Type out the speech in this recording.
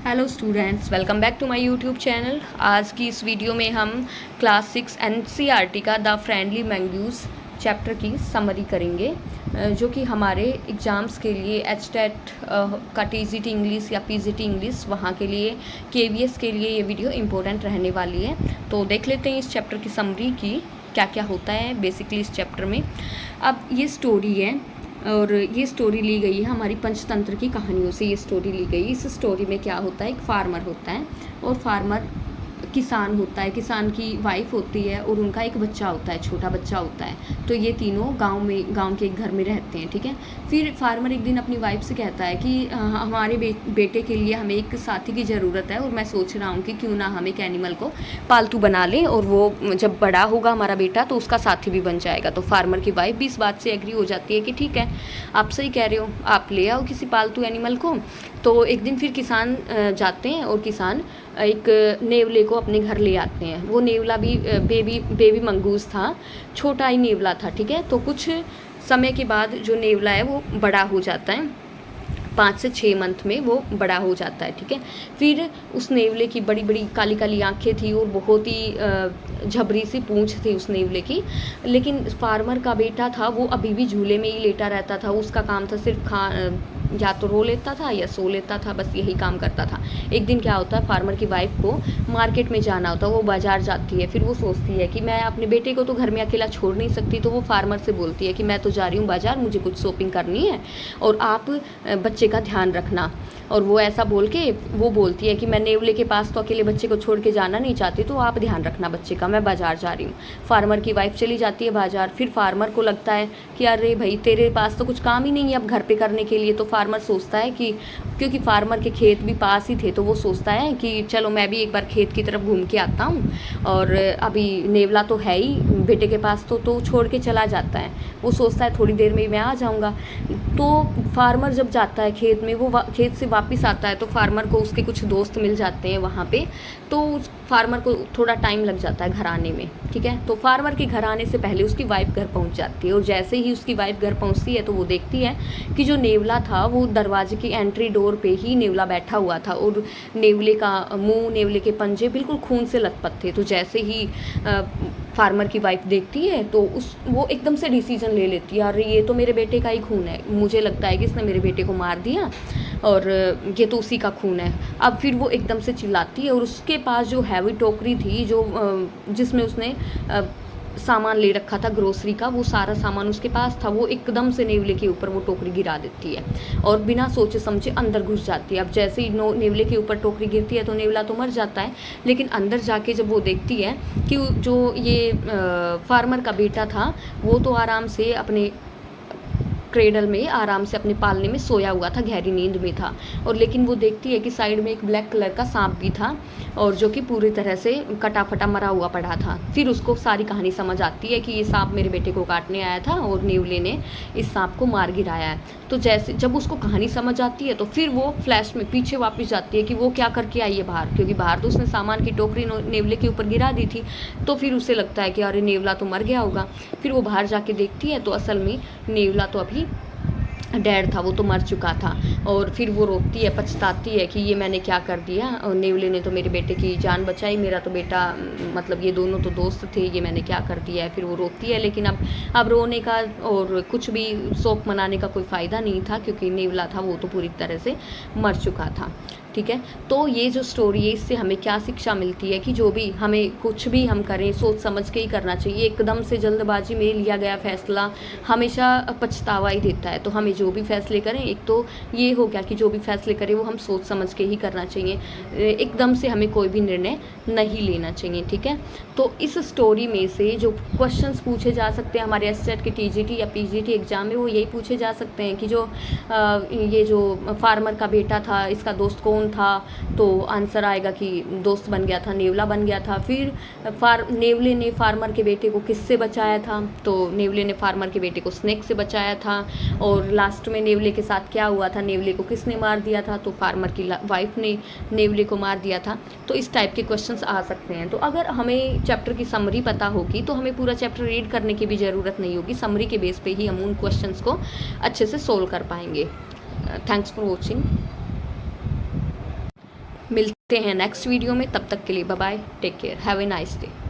Hello students, welcome back to my YouTube channel. आज की इस वीडियो में हम क्लास 6 एनसीईआरटी का द फ्रेंडली मैंग्यूज चैप्टर की समरी करेंगे, जो कि हमारे एग्ज़ाम्स के लिए एचटेट का टीजीटी इंग्लिश या पीजीटी इंग्लिश वहाँ के लिए केवीएस के लिए ये वीडियो इम्पोर्टेंट रहने वाली है। तो देख लेते हैं इस चैप्टर की समरी की क्या क्या होता है बेसिकली इस चैप्टर में। अब ये स्टोरी है और ये स्टोरी ली गई है हमारी पंचतंत्र की कहानियों से। ये स्टोरी ली गई। इस स्टोरी में क्या होता है, एक फार्मर होता है और फार्मर किसान होता है, किसान की वाइफ होती है और उनका एक बच्चा होता है, छोटा बच्चा होता है। तो ये तीनों गांव के एक घर में रहते हैं, ठीक है। फिर फार्मर एक दिन अपनी वाइफ से कहता है कि हमारे बेटे के लिए हमें एक साथी की ज़रूरत है और मैं सोच रहा हूँ कि क्यों ना हम एक एनिमल को पालतू बना लें और वो जब बड़ा होगा हमारा बेटा तो उसका साथी भी बन जाएगा। तो फार्मर की वाइफ भी इस बात से एग्री हो जाती है कि ठीक है, आप सही कह रहे हो, आप ले आओ किसी पालतू एनिमल को। तो एक दिन फिर किसान जाते हैं और किसान एक नेवले को अपने घर ले आते हैं। वो नेवला भी बेबी मंगूस था, छोटा ही नेवला था, ठीक है। तो कुछ समय के बाद जो नेवला है वो बड़ा हो जाता है, 5 से 6 मंथ में वो बड़ा हो जाता है, ठीक है। फिर उस नेवले की बड़ी बड़ी काली काली आंखें थी और बहुत ही झबरी सी पूंछ थी उस नेवले की। लेकिन फार्मर का बेटा था वो अभी भी झूले में ही लेटा रहता था। उसका काम था सिर्फ या तो रो लेता था या सो लेता था, बस यही काम करता था। एक दिन क्या होता है, फार्मर की वाइफ को मार्केट में जाना होता है, वो बाज़ार जाती है। फिर वो सोचती है कि मैं अपने बेटे को तो घर में अकेला छोड़ नहीं सकती, तो वो फार्मर से बोलती है कि मैं तो जा रही हूँ बाज़ार, मुझे कुछ शॉपिंग करनी है और आप बच्चे का ध्यान रखना। और वो ऐसा बोल के वो बोलती है कि मैं नेवले के पास तो अकेले बच्चे को छोड़ के जाना नहीं चाहती, तो आप ध्यान रखना बच्चे का, मैं बाज़ार जा रही हूँ। फार्मर की वाइफ चली जाती है बाज़ार। फिर फार्मर को लगता है कि अरे भाई, तेरे पास तो कुछ काम ही नहीं है अब घर पे करने के लिए। तो फार्मर सोचता है कि क्योंकि फार्मर के खेत भी पास ही थे, तो वो सोचता है कि चलो मैं भी एक बार खेत की तरफ घूम के आता हूँ। और अभी नेवला तो है ही बेटे के पास, तो छोड़ के चला जाता है। वो सोचता है थोड़ी देर में मैं आ जाऊँगा। तो फार्मर जब जाता है खेत में, वो खेत से वापस आता है तो फार्मर को उसके कुछ दोस्त मिल जाते हैं वहाँ पे। तो उस फार्मर को थोड़ा टाइम लग जाता है घर आने में, ठीक है। तो फार्मर के घर आने से पहले उसकी वाइफ घर पहुँच जाती है और जैसे ही उसकी वाइफ घर पहुँचती है तो वो देखती है कि जो नेवला था वो दरवाजे की एंट्री डोर पे ही नेवला बैठा हुआ था और नेवले का मुंह, नेवले के पंजे बिल्कुल खून से लथपथ थे। तो जैसे ही फार्मर की वाइफ देखती है तो वो एकदम से डिसीजन ले लेती है, अरे ये तो मेरे बेटे का ही खून है, मुझे लगता है कि इसने मेरे बेटे को मार दिया और ये तो उसी का खून है। अब फिर वो एकदम से चिल्लाती है और उसके पास जो हैवी टोकरी थी, जो जिसमें उसने सामान ले रखा था ग्रोसरी का, वो सारा सामान उसके पास था, वो एकदम से नेवले के ऊपर वो टोकरी गिरा देती है और बिना सोचे समझे अंदर घुस जाती है। अब जैसे ही नेवले के ऊपर टोकरी गिरती है तो नेवला तो मर जाता है, लेकिन अंदर जाके जब वो देखती है कि जो ये फार्मर का बेटा था वो तो आराम से अपने क्रेडल में आराम से अपने पालने में सोया हुआ था, गहरी नींद में था। और लेकिन वो देखती है कि साइड में एक ब्लैक कलर का सांप भी था और जो कि पूरी तरह से कटा फटा मरा हुआ पड़ा था। फिर उसको सारी कहानी समझ आती है कि ये सांप मेरे बेटे को काटने आया था और नेवले ने इस सांप को मार गिराया है। तो जैसे जब उसको कहानी समझ आती है तो फिर वो फ्लैश में पीछे वापस जाती है कि वो क्या करके आई है बाहर, क्योंकि बाहर तो उसने सामान की टोकरी नेवले के ऊपर गिरा दी थी। तो फिर उसे लगता है कि अरे नेवला तो मर गया होगा। फिर वो बाहर जाके देखती है तो असल में नेवला तो अभी डैड था, वो तो मर चुका था। और फिर वो रोती है, पछताती है कि ये मैंने क्या कर दिया, और नेवले ने तो मेरे बेटे की जान बचाई, मेरा तो बेटा मतलब ये दोनों तो दोस्त थे, ये मैंने क्या कर दिया है। फिर वो रोती है, लेकिन अब रोने का और कुछ भी शोक मनाने का कोई फ़ायदा नहीं था, क्योंकि नेवला था वो तो पूरी तरह से मर चुका था, ठीक है। तो ये जो स्टोरी है इससे हमें क्या शिक्षा मिलती है कि जो भी हमें कुछ भी हम करें सोच समझ के ही करना चाहिए। एकदम से जल्दबाजी में लिया गया फैसला हमेशा पछतावा ही देता है। तो हमें जो भी फैसले करें, एक तो ये हो गया कि जो भी फैसले करें वो हम सोच समझ के ही करना चाहिए, एकदम से हमें कोई भी निर्णय नहीं लेना चाहिए, ठीक है। तो इस स्टोरी में से जो क्वेश्चंस पूछे जा सकते हैं हमारे एसटेट के टीजीटी या पीजीटी एग्जाम में, वो यही पूछे जा सकते हैं कि जो ये जो फार्मर का बेटा था इसका दोस्त कौन था। तो आंसर आएगा कि दोस्त बन गया था, नेवला बन गया था। फिर नेवले ने फार्मर के बेटे को किससे बचाया था, तो नेवले ने फार्मर के बेटे को स्नेक से बचाया था। और लास्ट में नेवले के साथ क्या हुआ था, नेवले को किसने मार दिया था, तो फार्मर की वाइफ ने नेवले को मार दिया था। तो इस टाइप के क्वेश्चंस आ सकते हैं। तो अगर हमें चैप्टर की समरी पता होगी तो हमें पूरा चैप्टर रीड करने की भी ज़रूरत नहीं होगी, समरी के बेस पे ही हम उन क्वेश्चंस को अच्छे से सोल्व कर पाएंगे। Thanks for watching. मिलते हैं नेक्स्ट वीडियो में, तब तक के लिए bye bye, take care, have a nice day.